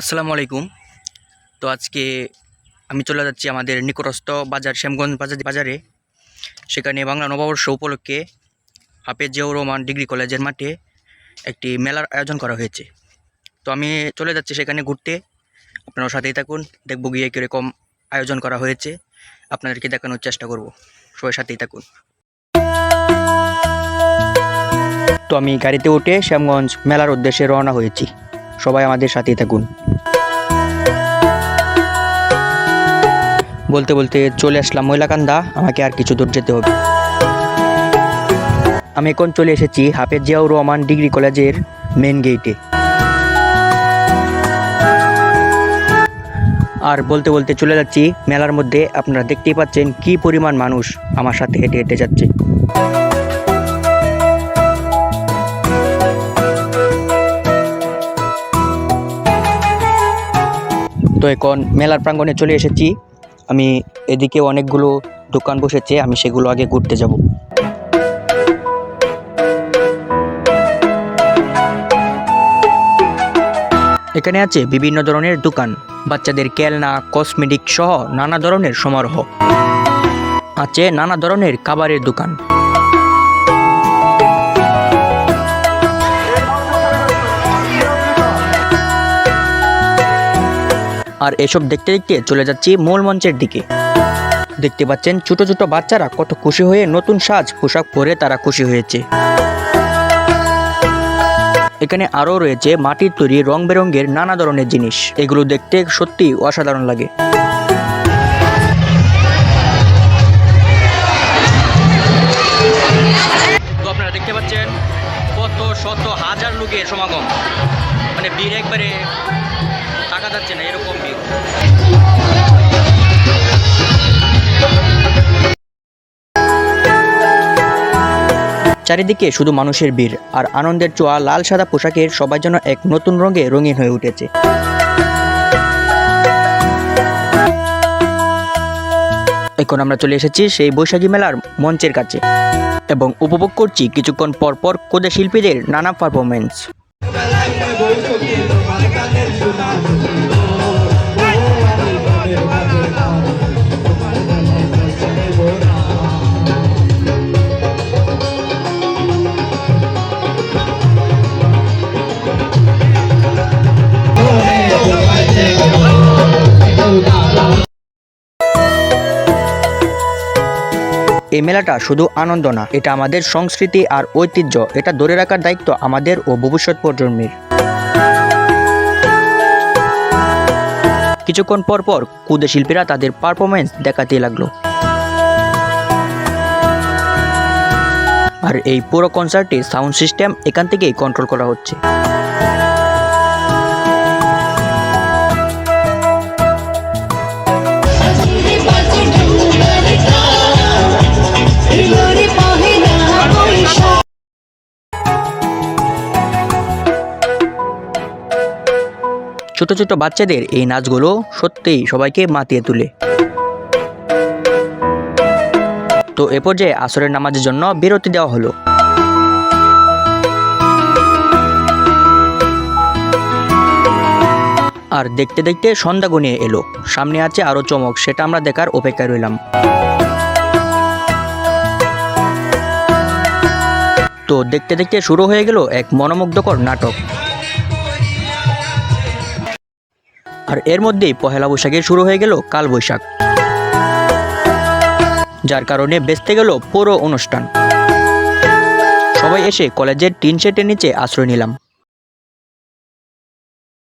আসসালামু আলাইকুম। তো আজকে আমি চলে যাচ্ছি আমাদের নিকটস্থ বাজার শ্যামগঞ্জ বাজারে। সেখানে বাংলা নববর্ষ উপলক্ষে হাফেজ জিয়াউর রহমান ডিগ্রি কলেজের মাঠে একটি মেলার আয়োজন করা হয়েছে। তো আমি চলে যাচ্ছি সেখানে ঘুরতে। আপনারা সাথেই থাকুন, দেখব গিয়ে কীরকম আয়োজন করা হয়েছে, আপনাদেরকে দেখানোর চেষ্টা করব। সবাই সাথেই থাকুন। তো আমি গাড়িতে উঠে শ্যামগঞ্জ মেলার উদ্দেশ্যে রওনা হয়েছি। সবাই আমাদের সাথেই থাকুন। বলতে বলতে চলে আসলাম ময়লাকান্দা। আমাকে আর কিছু দূর যেতে হবে। আমি এখন চলে এসেছি হাফেজ জিয়াউর রহমান ডিগ্রি কলেজের মেন গেটে। আর বলতে বলতে চলে যাচ্ছি মেলার মধ্যে। আপনারা দেখতেই পাচ্ছেন কি পরিমাণ মানুষ আমার সাথে হেঁটে হেঁটে যাচ্ছে। তো এখন মেলার প্রাঙ্গণে চলে এসেছি। আমি এদিকে অনেকগুলো দোকান বসেছে, আমি সেগুলো আগে ঘুরতে যাব। এখানে আছে বিভিন্ন ধরনের দোকান, বাচ্চাদের খেলনা, কসমেটিক সহ নানা ধরনের সমারোহ আছে, নানা ধরনের খাবারের দোকান। আর এসব দেখতে দেখতে চলে যাচ্ছি মূল মঞ্চের দিকে। দেখতে পাচ্ছেন ছোট ছোট বাচ্চারা কত খুশি হয়ে নতুন সাজ পোশাক পরে তারা খুশি হয়েছে। এখানে আরও রয়েছে মাটির তৈরি রং বেরঙের নানা ধরনের জিনিস। এগুলো দেখতে সত্যি অসাধারণ লাগে। তো আপনারা দেখতে পাচ্ছেন কত শত হাজার লোকের সমাগম, মানে ভিড় একবারে থাকা যাচ্ছে না, এরকম ভিড়। চারিদিকে শুধু মানুষের ভিড় আর আনন্দের ছোঁয়া। লাল সাদা পোশাকের সবাই যেন এক নতুন রঙে রঙিন হয়ে উঠেছে। এখন আমরা চলে এসেছি সেই বৈশাখী মেলার মঞ্চের কাছে এবং উপভোগ করছি কিছুক্ষণ পর পর কোদে শিল্পীদের নানা পারফরমেন্স। এই মেলাটা শুধু আনন্দ না, এটা আমাদের সংস্কৃতি আর ঐতিহ্য। এটা ধরে রাখার দায়িত্ব আমাদের ও ভবিষ্যৎ প্রজন্মের। কিছুক্ষণ পর পর কুদে শিল্পীরা তাদের পারফরমেন্স দেখাতে লাগলো। আর এই পুরো কনসার্টে সাউন্ড সিস্টেম এখান থেকেই কন্ট্রোল করা হচ্ছে। ছোট ছোট বাচ্চাদের এই নাচগুলো সত্যিই সবাইকে মাতিয়ে তোলে। তো এ পর্যায়ে আসরের নামাজের জন্য বিরতি দেওয়া হলো। আর দেখতে দেখতে সন্ধ্যা ঘনিয়ে এলো। সামনে আছে আরো চমক, সেটা আমরা দেখার অপেক্ষায় রইলাম। তো দেখতে দেখতে শুরু হয়ে গেল এক মনোমুগ্ধকর নাটক। আর এর মধ্যেই পহেলা বৈশাখে শুরু হয়ে গেল কাল বৈশাখ, যার কারণে বেঁচতে গেল পুরো অনুষ্ঠান। সবাই এসে কলেজের টিন শেডের নিচে আশ্রয় নিলাম।